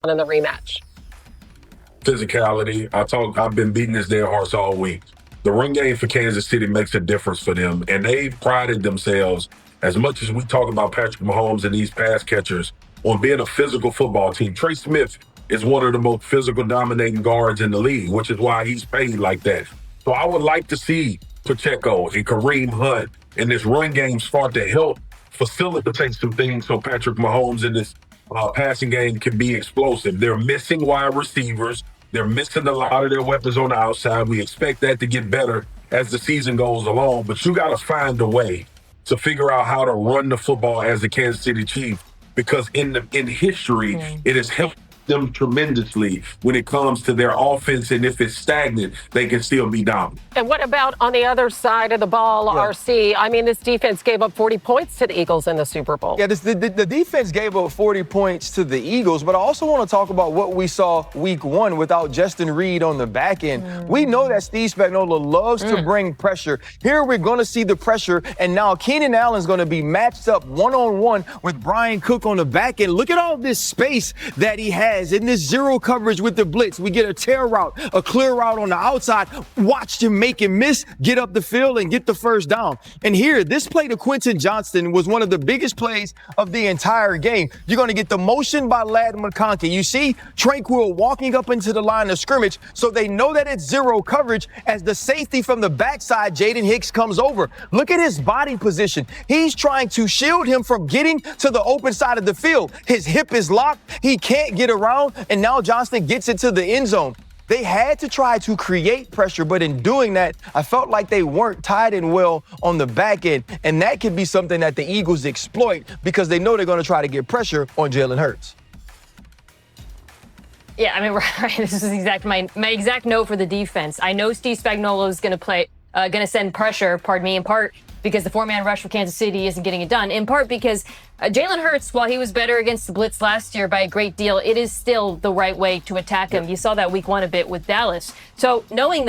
in the rematch? Physicality. I've been beating this dead horse all week. The run game for Kansas City makes a difference for them, and they've prided themselves, as much as we talk about Patrick Mahomes and these pass catchers, on being a physical football team. Trey Smith is one of the most physical dominating guards in the league, which is why he's paid like that. So I would like to see Pacheco and Kareem Hunt and this run game start to help facilitate some things so Patrick Mahomes in this passing game can be explosive. They're missing wide receivers. They're missing a lot of their weapons on the outside. We expect that to get better as the season goes along, but you got to find a way to figure out how to run the football as the Kansas City Chiefs, because in history, it has helped them tremendously when it comes to their offense, and if it's stagnant, they can still be dominant. And what about on the other side of the ball, RC? I mean, this defense gave up 40 points to the Eagles in the Super Bowl. Yeah, the defense gave up 40 points to the Eagles, but I also want to talk about what we saw week one without Justin Reed on the back end. We know that Steve Spagnuolo loves to bring pressure. Here we're going to see the pressure, and now Keenan Allen's going to be matched up one-on-one with Brian Cook on the back end. Look at all this space that he has in this zero coverage with the blitz. We get a tear route, a clear route on the outside. Watch him make him miss, get up the field, and get the first down. And here, this play to Quentin Johnston was one of the biggest plays of the entire game. You're going to get the motion by Ladd McConkey. You see Tranquil walking up into the line of scrimmage, so they know that it's zero coverage as the safety from the backside, Jaden Hicks, comes over. Look at his body position. He's trying to shield him from getting to the open side of the field. His hip is locked. He can't get around, and now Johnston gets into the end zone. They had to try to create pressure, but in doing that, I felt like they weren't tied in well on the back end, and that could be something that the Eagles exploit because they know they're going to try to get pressure on Jalen Hurts. Yeah, I mean, right. This is my exact note for the defense. I know Steve Spagnuolo is going to send pressure, in part because the four-man rush for Kansas City isn't getting it done, in part because Jalen Hurts, while he was better against the blitz last year by a great deal, it is still the right way to attack him. You saw that week one a bit with Dallas. So knowing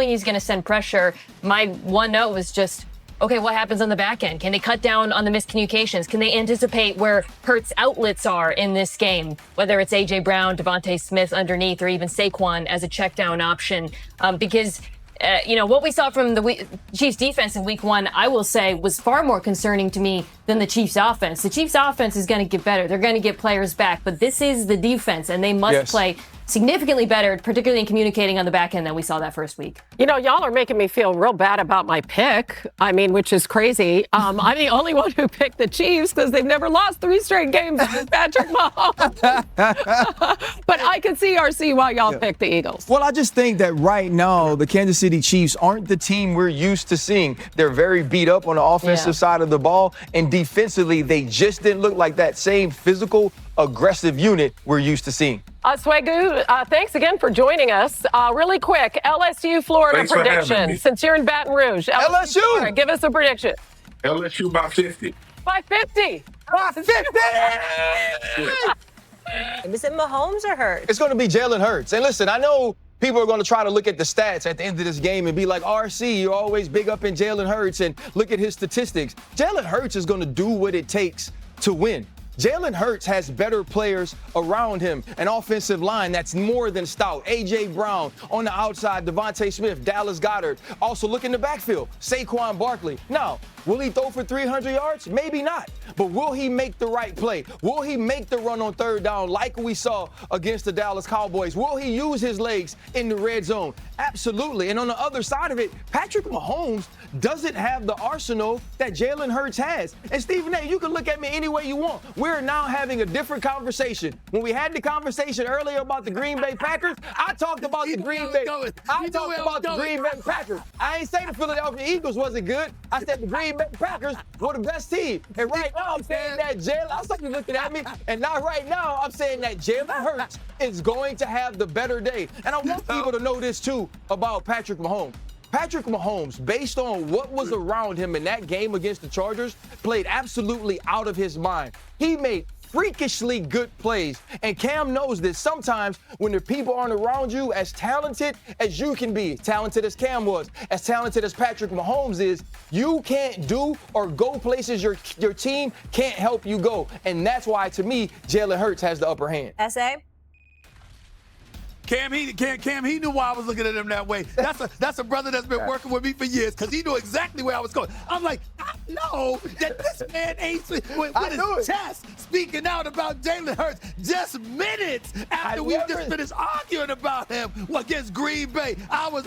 he's going to send pressure, my one note was just, okay, what happens on the back end? Can they cut down on the miscommunications? Can they anticipate where Hurts' outlets are in this game, whether it's A.J. Brown, Devontae Smith underneath, or even Saquon as a check down option? Because what we saw from the Chiefs defense in week one, I will say, was far more concerning to me than the Chiefs offense. The Chiefs offense is going to get better. They're going to get players back, but this is the defense, and they must play significantly better, particularly in communicating on the back end than we saw that first week. You know, y'all are making me feel real bad about my pick. I mean, which is crazy. I'm the only one who picked the Chiefs because they've never lost 3 straight games with Patrick Mahomes. But I could see, RC, why y'all picked the Eagles. Well, I just think that right now, the Kansas City Chiefs aren't the team we're used to seeing. They're very beat up on the offensive side of the ball, and defensively, they just didn't look like that same physical, aggressive unit we're used to seeing. Swegu, thanks again for joining us. Really quick, LSU Florida prediction. Since you're in Baton Rouge, LSU Florida, give us a prediction. LSU by 50. By 50. By 50! Is it Mahomes or Hurts? It's going to be Jalen Hurts. And listen, I know people are going to try to look at the stats at the end of this game and be like, RC, you're always big up in Jalen Hurts and look at his statistics. Jalen Hurts is going to do what it takes to win. Jalen Hurts has better players around him, an offensive line that's more than stout. A.J. Brown on the outside, Devontae Smith, Dallas Goedert. Also look in the backfield, Saquon Barkley. Now, will he throw for 300 yards? Maybe not. But will he make the right play? Will he make the run on third down like we saw against the Dallas Cowboys? Will he use his legs in the red zone? Absolutely. And on the other side of it, Patrick Mahomes doesn't have the arsenal that Jalen Hurts has. And Stephen A., you can look at me any way you want. We're now having a different conversation. When we had the conversation earlier about the Green Bay Packers, I talked about the Green Bay Packers. I ain't saying the Philadelphia Eagles wasn't good. I said the Green Bay Packers were the best team. And right now I'm saying that I saw you looking at me, and now right now I'm saying that Jalen Hurts is going to have the better day. And I want people to know this too about Patrick Mahomes. Patrick Mahomes, based on what was around him in that game against the Chargers, played absolutely out of his mind. He made freakishly good plays. And Cam knows that sometimes when the people aren't around you as talented as you can be, talented as Cam was, as talented as Patrick Mahomes is, you can't do or go places your team can't help you go. And that's why, to me, Jalen Hurts has the upper hand. S.A.? Cam, he knew why I was looking at him that way. That's a brother that's been working with me for years because he knew exactly where I was going. I'm like, I know that this man ain't with his chest speaking out about Jalen Hurts just minutes after we just finished arguing about him against Green Bay. I was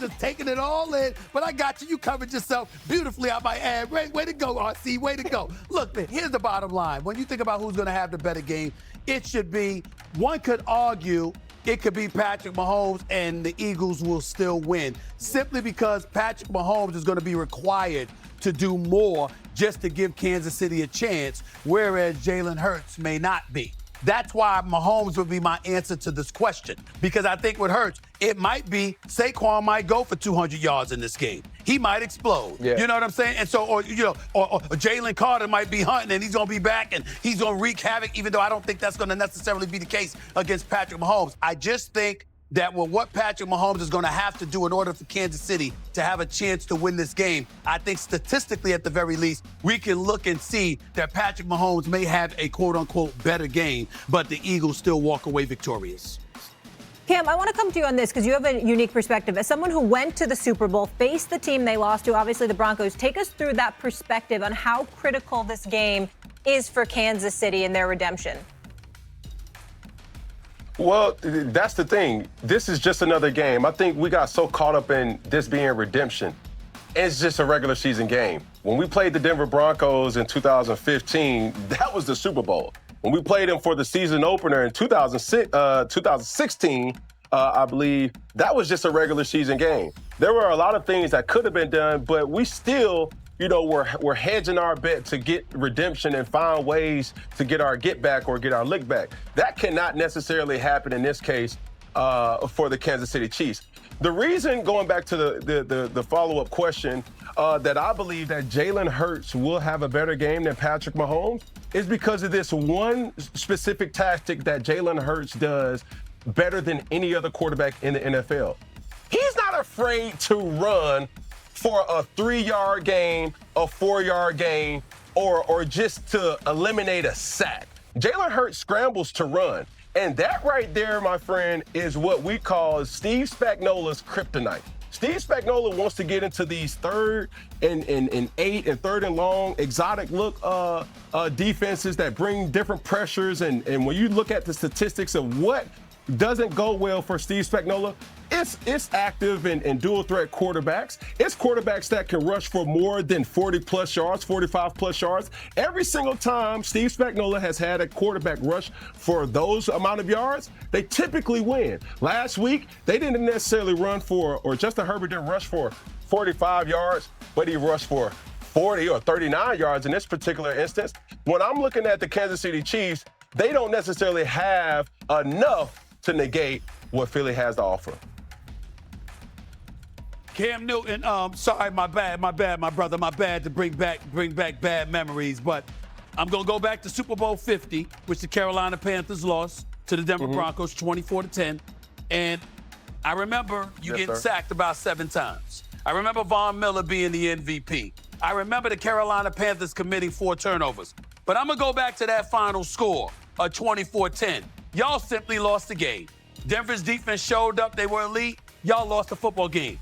just taking it all in, but I got you. You covered yourself beautifully, I might add. Way to go, RC. Way to go. Look, man, here's the bottom line. When you think about who's going to have the better game, it should be, one could argue, it could be Patrick Mahomes and the Eagles will still win simply because Patrick Mahomes is going to be required to do more just to give Kansas City a chance, whereas Jalen Hurts may not be. That's why Mahomes would be my answer to this question. Because I think with Hurts, it might be Saquon might go for 200 yards in this game. He might explode. Yeah. You know what I'm saying? And so, or Jalen Carter might be hunting and he's going to be back and he's going to wreak havoc, even though I don't think that's going to necessarily be the case against Patrick Mahomes. I just think that with what Patrick Mahomes is going to have to do in order for Kansas City to have a chance to win this game, I think statistically at the very least, we can look and see that Patrick Mahomes may have a quote-unquote better game, but the Eagles still walk away victorious. Cam, I want to come to you on this because you have a unique perspective. As someone who went to the Super Bowl, faced the team they lost to, obviously the Broncos, take us through that perspective on how critical this game is for Kansas City and their redemption. Well, that's the thing. This is just another game. I think we got so caught up in this being redemption. It's just a regular season game. When we played the Denver Broncos in 2015, that was the Super Bowl. When we played them for the season opener in 2016, I believe, that was just a regular season game. There were a lot of things that could have been done, but we still, we're hedging our bet to get redemption and find ways to get our get back or get our lick back. That cannot necessarily happen in this case for the Kansas City Chiefs. The reason, going back to the follow-up question, that I believe that Jalen Hurts will have a better game than Patrick Mahomes is because of this one specific tactic that Jalen Hurts does better than any other quarterback in the NFL. He's not afraid to run for a 3-yard gain, a 4-yard gain, or just to eliminate a sack. Jalen Hurts scrambles to run. And that right there, my friend, is what we call Steve Spagnuolo's kryptonite. Steve Spagnuolo wants to get into these 3rd and 8 and 3rd and long exotic look defenses that bring different pressures. And when you look at the statistics of what doesn't go well for Steve Spagnuolo, it's active and dual threat quarterbacks. It's quarterbacks that can rush for more than 40-plus yards, 45-plus yards. Every single time Steve Spagnuolo has had a quarterback rush for those amount of yards, they typically win. Last week, they didn't necessarily run for, or Justin Herbert didn't rush for 45 yards, but he rushed for 40 or 39 yards in this particular instance. When I'm looking at the Kansas City Chiefs, they don't necessarily have enough to negate what Philly has to offer. Cam Newton, sorry, my bad, my brother, my bad to bring back bad memories, but I'm gonna go back to Super Bowl 50, which the Carolina Panthers lost to the Denver Broncos 24-10. And I remember you getting sacked about 7 times. I remember Von Miller being the MVP. I remember the Carolina Panthers committing 4 turnovers. But I'm gonna go back to that final score of 24-10. Y'all simply lost the game. Denver's defense showed up, they were elite. Y'all lost the football game.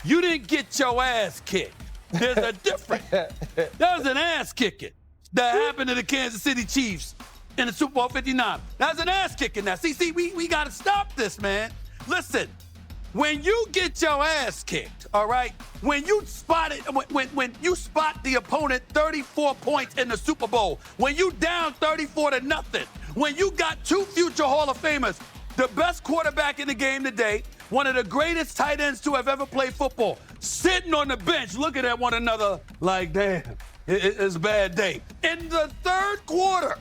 You didn't get your ass kicked. There's a difference. There's an ass kicking that happened to the Kansas City Chiefs in the Super Bowl 59. That's an ass kicking now. See, we got to stop this, man. Listen, when you get your ass kicked, all right, when you spot it, when you spot the opponent 34 points in the Super Bowl, when you down 34-0, when you got 2 future Hall of Famers, the best quarterback in the game today, one of the greatest tight ends to have ever played football, sitting on the bench looking at one another like, damn, it's a bad day. In the 3rd quarter,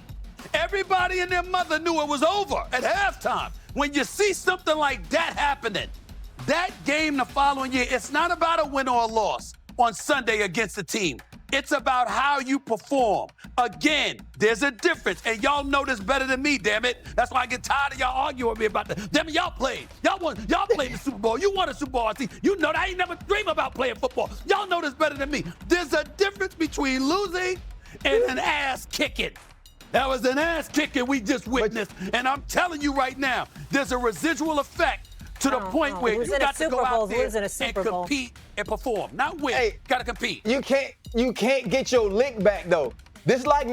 everybody and their mother knew it was over at halftime. When you see something like that happening, that game the following year, it's not about a win or a loss on Sunday against the team. It's about how you perform. Again, there's a difference, and y'all know this better than me, damn it. That's why I get tired of y'all arguing with me about that. Damn it, y'all played. Y'all played the Super Bowl. You won a Super Bowl. You know that. I ain't never dream about playing football. Y'all know this better than me. There's a difference between losing and an ass kicking. That was an ass kicking we just witnessed. And I'm telling you right now, there's a residual effect to the point where you got to go out there and compete and perform. Not win. Hey, got to compete. You can't get your lick back though. This not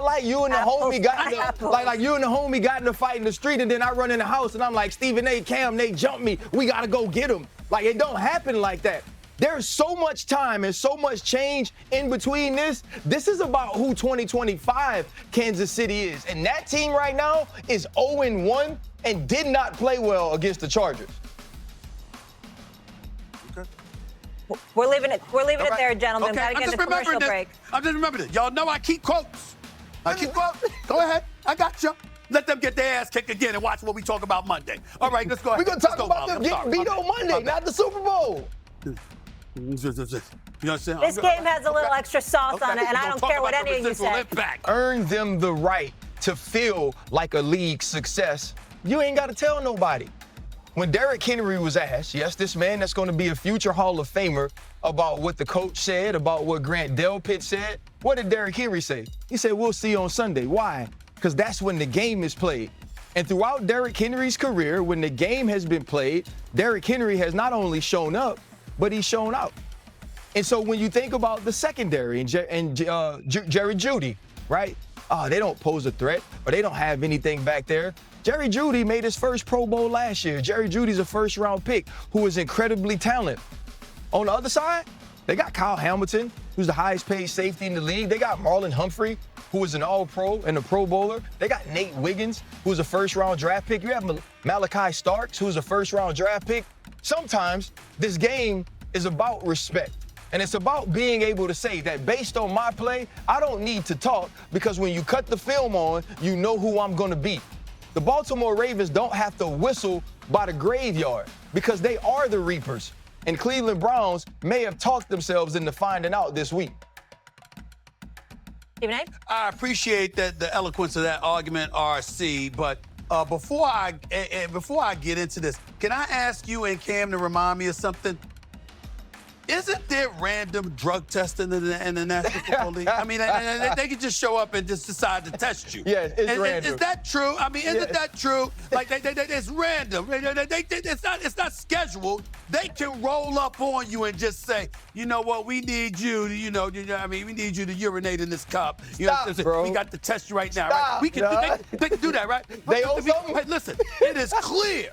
like you and the homie got like you and the homie got in a fight in the street, and then I run in the house and I'm like, Stephen A, Cam, they jumped me. We gotta go get them. Like, it don't happen like that. There's so much time and so much change in between this. This is about who 2025 Kansas City is. And that team right now is 0-1 and did not play well against the Chargers. We're leaving it there, gentlemen. Okay, Gotta get the commercial break. I'm just remembering this. Y'all know I keep quotes. Go ahead. I got you. Let them get their ass kicked again and watch what we talk about Monday. All right, let's go ahead. We're going to talk about them getting beat on Monday, not the Super Bowl. You know what I'm saying? This game has a little extra sauce on it, and I don't care what any of you say. Earn them the right to feel like a league success. You ain't got to tell nobody. When Derrick Henry was asked, yes, this man that's going to be a future Hall of Famer, about what the coach said, about what Grant Delpit said, what did Derrick Henry say? He said, we'll see on Sunday. Why? Because that's when the game is played. And throughout Derrick Henry's career, when the game has been played, Derrick Henry has not only shown up, but he's shown out. And so when you think about the secondary and Jerry Jeudy, right? They don't pose a threat, or they don't have anything back there. Jerry Jeudy made his first Pro Bowl last year. Jerry Jeudy's a first-round pick who is incredibly talented. On the other side, they got Kyle Hamilton, who's the highest-paid safety in the league. They got Marlon Humphrey, who is an All-Pro and a Pro Bowler. They got Nate Wiggins, who's a first-round draft pick. You have Malachi Starks, who's a first-round draft pick. Sometimes this game is about respect. And it's about being able to say that based on my play, I don't need to talk, because when you cut the film on, you know who I'm going to beat. The Baltimore Ravens don't have to whistle by the graveyard, because they are the Reapers. And Cleveland Browns may have talked themselves into finding out this week. Stephen A? I appreciate the eloquence of that argument, RC, but before I get into this, can I ask you and Cam to remind me of something? Isn't there random drug testing in the National Football League? I mean, they could just show up and just decide to test you. Yeah, it's random. Is that true? I mean, isn't that true? Like, it's random. It's not scheduled. They can roll up on you and just say, you know what, we need you to, we need you to urinate in this cup. Stop, bro. We got to test you right now. Stop, right? They can do that, right? They own something? Hey, listen, it is clear.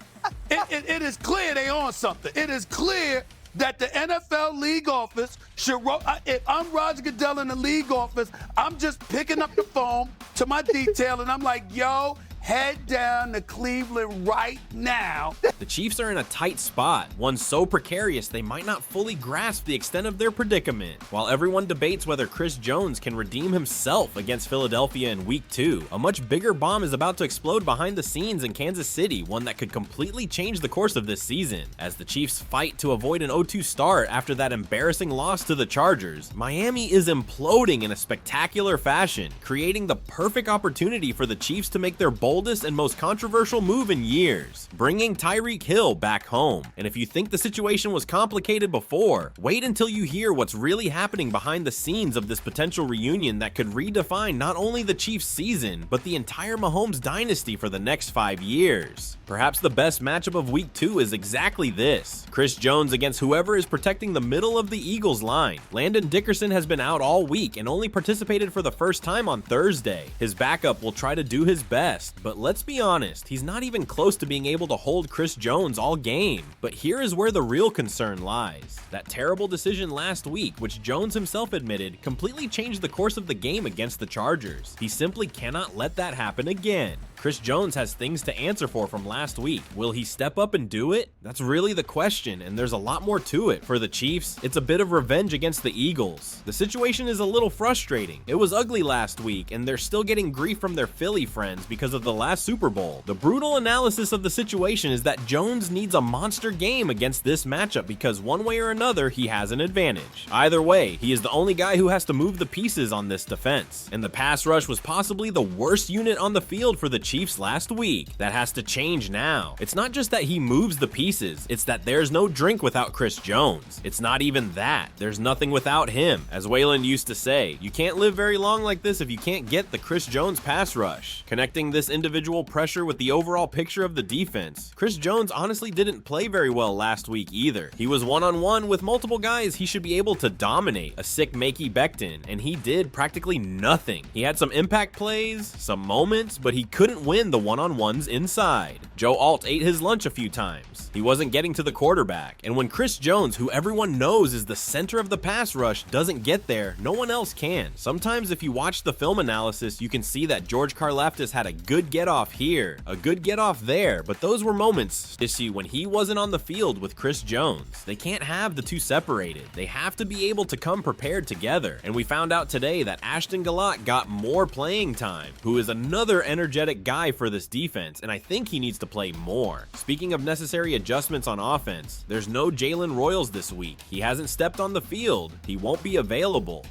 It is clear they own something. It is clear that the NFL league office should if I'm Roger Goodell in the league office, I'm just picking up the phone to my detail and I'm like, yo, head down to Cleveland right now. The Chiefs are in a tight spot, one so precarious they might not fully grasp the extent of their predicament. While everyone debates whether Chris Jones can redeem himself against Philadelphia in Week 2, a much bigger bomb is about to explode behind the scenes in Kansas City, one that could completely change the course of this season. As the Chiefs fight to avoid an 0-2 start after that embarrassing loss to the Chargers, Miami is imploding in a spectacular fashion, creating the perfect opportunity for the Chiefs to make their boldest and most controversial move in years, bringing Tyreek Hill back home. And if you think the situation was complicated before, wait until you hear what's really happening behind the scenes of this potential reunion that could redefine not only the Chiefs season, but the entire Mahomes dynasty for the next 5 years. Perhaps the best matchup of Week 2 is exactly this: Chris Jones against whoever is protecting the middle of the Eagles line. Landon Dickerson has been out all week and only participated for the first time on Thursday. His backup will try to do his best, but let's be honest, he's not even close to being able to hold Chris Jones all game. But here is where the real concern lies. That terrible decision last week, which Jones himself admitted, completely changed the course of the game against the Chargers. He simply cannot let that happen again. Chris Jones has things to answer for from last week. Will he step up and do it? That's really the question, and there's a lot more to it. For the Chiefs, it's a bit of revenge against the Eagles. The situation is a little frustrating. It was ugly last week, and they're still getting grief from their Philly friends because of the last Super Bowl. The brutal analysis of the situation is that Jones needs a monster game against this matchup because one way or another, he has an advantage. Either way, he is the only guy who has to move the pieces on this defense, and the pass rush was possibly the worst unit on the field for the Chiefs last week. That has to change now. It's not just that he moves the pieces, it's that there's no drink without Chris Jones. It's not even that. There's nothing without him. As Waylon used to say, you can't live very long like this if you can't get the Chris Jones pass rush. Connecting this individual pressure with the overall picture of the defense, Chris Jones honestly didn't play very well last week either. He was one-on-one with multiple guys he should be able to dominate, a sick Makey Becton, and he did practically nothing. He had some impact plays, some moments, but he couldn't win the one-on-ones inside. Joe Alt ate his lunch a few times. He wasn't getting to the quarterback, and when Chris Jones, who everyone knows is the center of the pass rush, doesn't get there, no one else can. Sometimes if you watch the film analysis, you can see that George Karlaftis had a good get-off here, a good get-off there, but those were moments to see when he wasn't on the field with Chris Jones. They can't have the two separated. They have to be able to come prepared together, and we found out today that Ashton Galat got more playing time, who is another energetic guy for this defense, and I think he needs to play more. Speaking of necessary adjustments on offense, there's no Jalen Royals this week. He hasn't stepped on the field. He won't be available.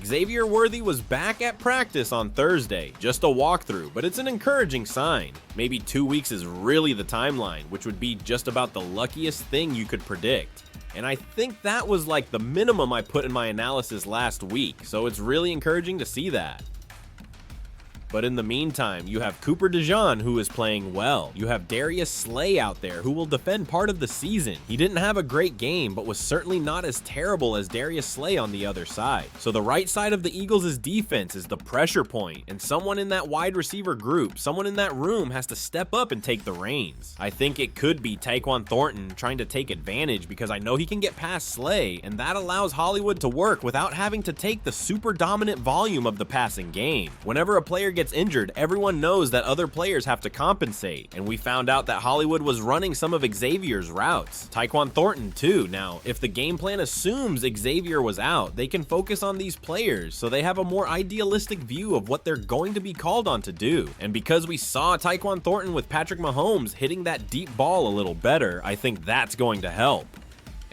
Xavier Worthy was back at practice on Thursday, just a walkthrough, but it's an encouraging sign. Maybe 2 weeks is really the timeline, which would be just about the luckiest thing you could predict. And I think that was like the minimum I put in my analysis last week, so it's really encouraging to see that. But in the meantime, you have Cooper DeJean, who is playing well. You have Darius Slay out there, who will defend part of the season. He didn't have a great game, but was certainly not as terrible as Darius Slay on the other side. So the right side of the Eagles' defense is the pressure point, and someone in that wide receiver group, someone in that room has to step up and take the reins. I think it could be Tyquan Thornton trying to take advantage because I know he can get past Slay, and that allows Hollywood to work without having to take the super dominant volume of the passing game. Whenever a player gets injured, everyone knows that other players have to compensate, and we found out that Hollywood was running some of Xavier's routes. Tyquan Thornton too. Now, if the game plan assumes Xavier was out, they can focus on these players so they have a more idealistic view of what they're going to be called on to do. And because we saw Tyquan Thornton with Patrick Mahomes hitting that deep ball a little better, I think that's going to help.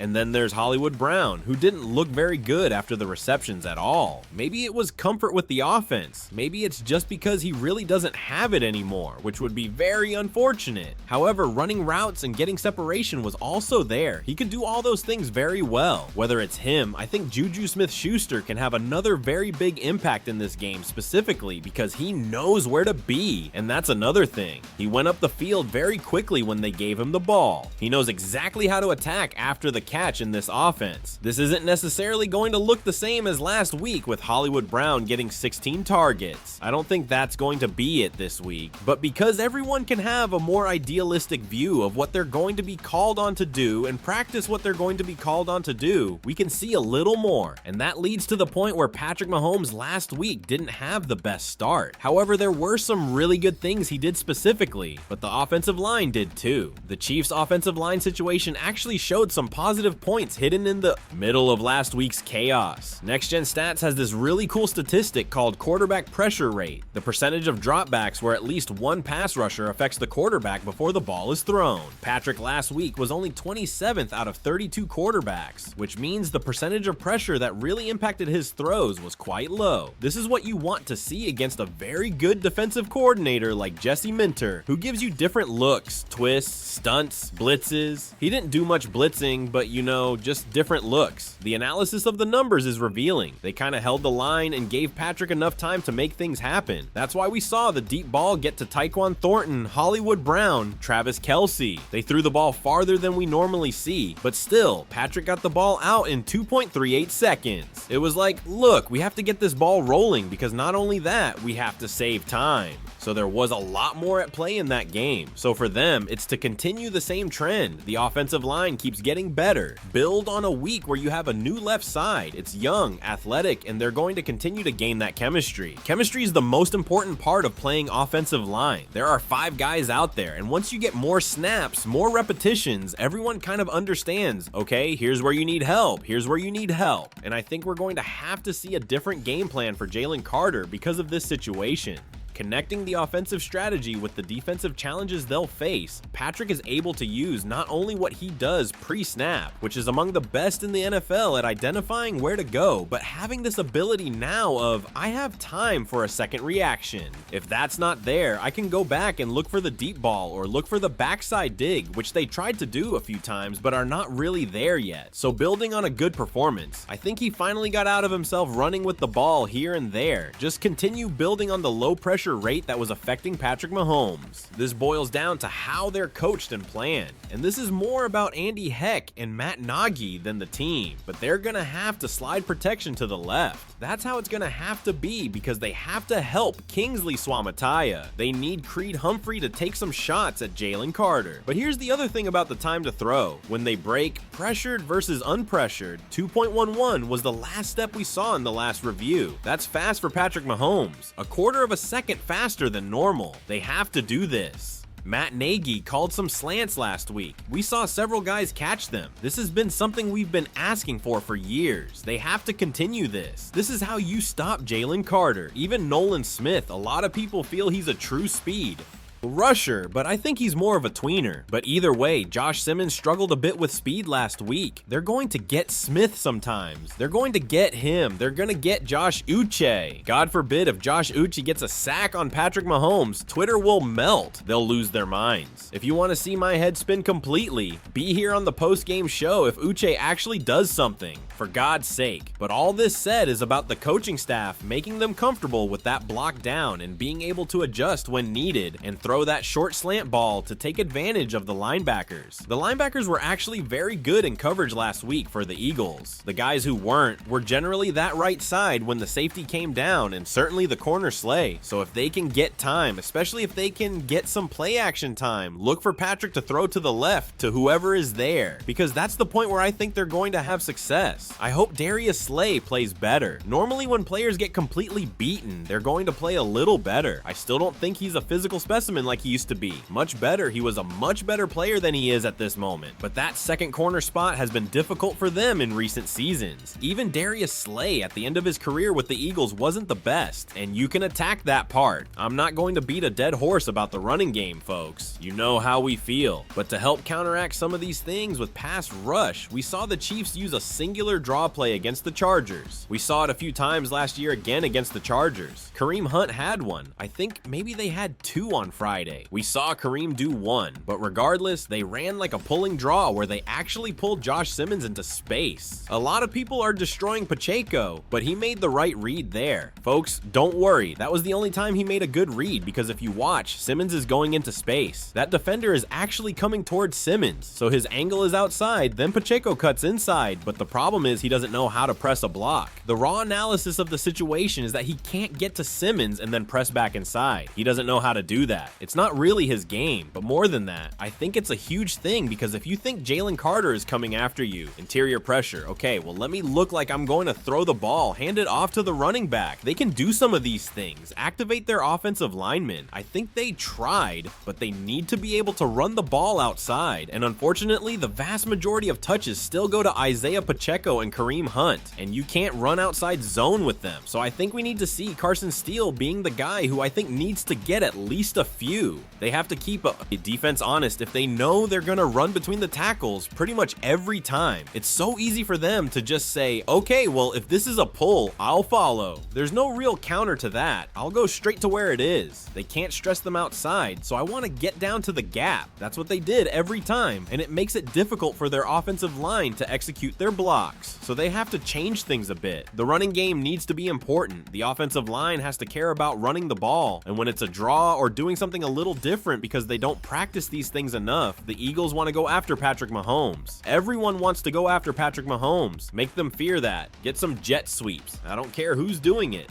And then there's Hollywood Brown, who didn't look very good after the receptions at all. Maybe it was comfort with the offense. Maybe it's just because he really doesn't have it anymore, which would be very unfortunate. However, running routes and getting separation was also there. He could do all those things very well. Whether it's him, I think Juju Smith-Schuster can have another very big impact in this game specifically because he knows where to be, and that's another thing. He went up the field very quickly when they gave him the ball. He knows exactly how to attack after the catch in this offense. This isn't necessarily going to look the same as last week with Hollywood Brown getting 16 targets. I don't think that's going to be it this week, but because everyone can have a more idealistic view of what they're going to be called on to do and practice what they're going to be called on to do, we can see a little more. And that leads to the point where Patrick Mahomes last week didn't have the best start. However, there were some really good things he did specifically, but the offensive line did too. The Chiefs' offensive line situation actually showed some positive points hidden in the middle of last week's chaos. Next Gen Stats has this really cool statistic called quarterback pressure rate, the percentage of dropbacks where at least one pass rusher affects the quarterback before the ball is thrown. Patrick last week was only 27th out of 32 quarterbacks, which means the percentage of pressure that really impacted his throws was quite low. This is what you want to see against a very good defensive coordinator like Jesse Minter, who gives you different looks, twists, stunts, blitzes. He didn't do much blitzing, but you know, just different looks. The analysis of the numbers is revealing. They kind of held the line and gave Patrick enough time to make things happen. That's why we saw the deep ball get to Tyquan Thornton, Hollywood Brown, Travis Kelce. They threw the ball farther than we normally see, but still, Patrick got the ball out in 2.38 seconds. It was like, look, we have to get this ball rolling because not only that, we have to save time. So there was a lot more at play in that game. So for them, it's to continue the same trend. The offensive line keeps getting better. Build on a week where you have a new left side. It's young, athletic, and they're going to continue to gain that chemistry. Chemistry is the most important part of playing offensive line. There are 5 guys out there, and once you get more snaps, more repetitions, everyone kind of understands, okay, here's where you need help, here's where you need help. And I think we're going to have to see a different game plan for Jalen Carter because of this situation. Connecting the offensive strategy with the defensive challenges they'll face, Patrick is able to use not only what he does pre-snap, which is among the best in the NFL at identifying where to go, but having this ability now of, I have time for a second reaction. If that's not there, I can go back and look for the deep ball or look for the backside dig, which they tried to do a few times but are not really there yet. So building on a good performance, I think he finally got out of himself running with the ball here and there. Just continue building on the low pressure rate that was affecting Patrick Mahomes. This boils down to how they're coached and planned. And this is more about Andy Heck and Matt Nagy than the team, but they're gonna have to slide protection to the left. That's how it's gonna have to be because they have to help Kingsley Suamataia. They need Creed Humphrey to take some shots at Jalen Carter. But here's the other thing about the time to throw. When they break, pressured versus unpressured, 2.11 was the last step we saw in the last review. That's fast for Patrick Mahomes, a quarter of a second faster than normal. They have to do this. Matt Nagy called some slants last week. We saw several guys catch them. This has been something we've been asking for years. They have to continue this. This is how you stop Jalen Carter. Even Nolan Smith, a lot of people feel he's a true speed rusher, but I think he's more of a tweener. But either way, Josh Simmons struggled a bit with speed last week. They're going to get Smith sometimes. They're going to get him. They're going to get Josh Uche. God forbid if Josh Uche gets a sack on Patrick Mahomes, Twitter will melt. They'll lose their minds. If you want to see my head spin completely, be here on the post-game show if Uche actually does something, for God's sake. But all this said is about the coaching staff making them comfortable with that block down and being able to adjust when needed and throw that short slant ball to take advantage of the linebackers. The linebackers were actually very good in coverage last week for the Eagles. The guys who weren't were generally that right side when the safety came down, and certainly the corner Slay. So if they can get time, especially if they can get some play action time, look for Patrick to throw to the left to whoever is there, because that's the point where I think they're going to have success. I hope Darius Slay plays better. Normally when players get completely beaten, they're going to play a little better. I still don't think he's a physical specimen like he used to be. Much better. He was a much better player than he is at this moment. But that second corner spot has been difficult for them in recent seasons. Even Darius Slay at the end of his career with the Eagles wasn't the best, and you can attack that part. I'm not going to beat a dead horse about the running game, folks. You know how we feel. But to help counteract some of these things with pass rush, we saw the Chiefs use a singular draw play against the Chargers. We saw it a few times last year again against the Chargers. Kareem Hunt had one. I think maybe they had two on Friday. We saw Kareem do one, but regardless, they ran like a pulling draw where they actually pulled Josh Simmons into space. A lot of people are destroying Pacheco, but he made the right read there. Folks, don't worry, that was the only time he made a good read, because if you watch, Simmons is going into space. That defender is actually coming towards Simmons, so his angle is outside, then Pacheco cuts inside, but the problem is he doesn't know how to press a block. The raw analysis of the situation is that he can't get to Simmons and then press back inside. He doesn't know how to do that. It's not really his game, but more than that, I think it's a huge thing, because if you think Jalen Carter is coming after you, interior pressure, okay, well let me look like I'm going to throw the ball, hand it off to the running back. They can do some of these things, activate their offensive linemen. I think they tried, but they need to be able to run the ball outside, and unfortunately, the vast majority of touches still go to Isaiah Pacheco and Kareem Hunt, and you can't run outside zone with them. So I think we need to see Carson Steele being the guy who I think needs to get at least a few. They have to keep a defense honest if they know they're gonna run between the tackles pretty much every time. It's so easy for them to just say, okay, well, if this is a pull, I'll follow. There's no real counter to that. I'll go straight to where it is. They can't stress them outside, so I want to get down to the gap. That's what they did every time, and it makes it difficult for their offensive line to execute their blocks, so they have to change things a bit. The running game needs to be important. The offensive line has to care about running the ball, and when it's a draw or doing something a little different because they don't practice these things enough, the Eagles want to go after Patrick Mahomes. Everyone wants to go after Patrick Mahomes. Make them fear that. Get some jet sweeps. I don't care who's doing it.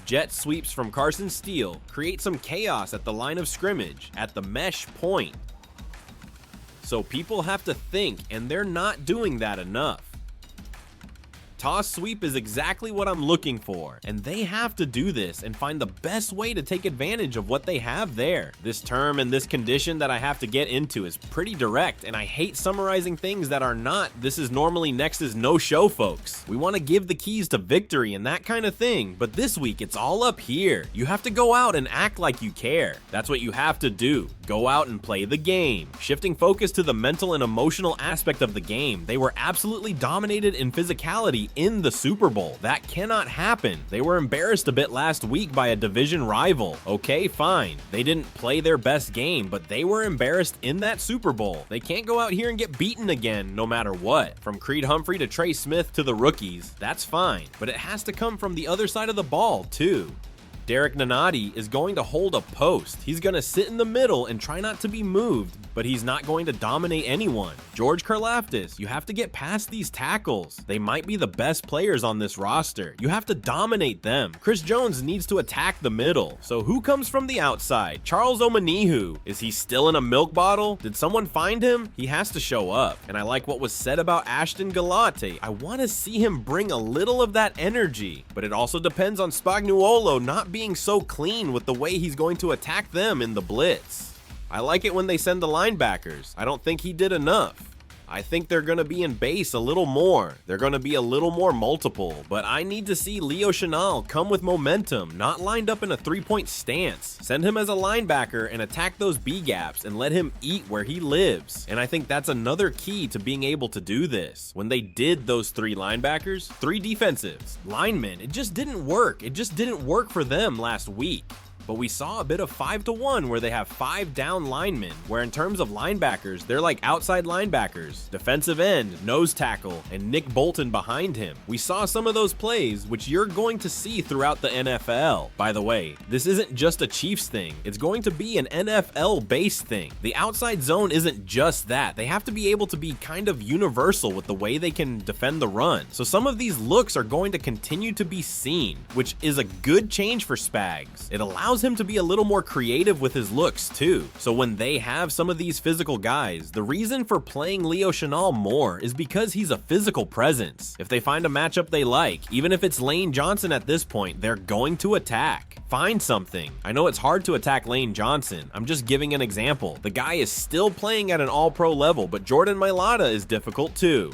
Jet sweeps from Carson Steele create some chaos at the line of scrimmage, at the mesh point. So people have to think, and they're not doing that enough. Toss sweep is exactly what I'm looking for, and they have to do this and find the best way to take advantage of what they have there. This term and this condition that I have to get into is pretty direct, and I hate summarizing things that are not "this is normally next is no show," folks. We want to give the keys to victory and that kind of thing, but this week it's all up here. You have to go out and act like you care. That's what you have to do. Go out and play the game. Shifting focus to the mental and emotional aspect of the game, they were absolutely dominated in physicality in the Super Bowl. That cannot happen. They were embarrassed a bit last week by a division rival. Okay, fine. They didn't play their best game, but they were embarrassed in that Super Bowl. They can't go out here and get beaten again no matter what. From Creed Humphrey to Trey Smith to the rookies, that's fine, but it has to come from the other side of the ball too. Derek Nunati is going to hold a post. He's going to sit in the middle and try not to be moved, but he's not going to dominate anyone. George Karlaftis, you have to get past these tackles. They might be the best players on this roster. You have to dominate them. Chris Jones needs to attack the middle. So who comes from the outside? Charles Omenihu. Is he still in a milk bottle? Did someone find him? He has to show up. And I like what was said about Ashton Galate. I want to see him bring a little of that energy, but it also depends on Spagnuolo not being so clean with the way he's going to attack them in the blitz. I like it when they send the linebackers. I don't think he did enough. I think they're going to be in base a little more. They're going to be a little more multiple, but I need to see Leo Chenal come with momentum, not lined up in a three-point stance. Send him as a linebacker and attack those B gaps and let him eat where he lives. And I think that's another key to being able to do this. When they did those three linebackers, three defensives, linemen, it just didn't work. It just didn't work for them last week. But we saw a bit of 5-to-1 where they have 5 down linemen, where in terms of linebackers, they're like outside linebackers, defensive end, nose tackle, and Nick Bolton behind him. We saw some of those plays, which you're going to see throughout the NFL. By the way, this isn't just a Chiefs thing. It's going to be an NFL-based thing. The outside zone isn't just that. They have to be able to be kind of universal with the way they can defend the run. So some of these looks are going to continue to be seen, which is a good change for Spags. It allows him to be a little more creative with his looks too. So when they have some of these physical guys, the reason for playing Leo Chenal more is because he's a physical presence. If they find a matchup they like, even if it's Lane Johnson at this point, they're going to attack. Find something. I know it's hard to attack Lane Johnson. I'm just giving an example. The guy is still playing at an all-pro level, but Jordan Mailata is difficult too.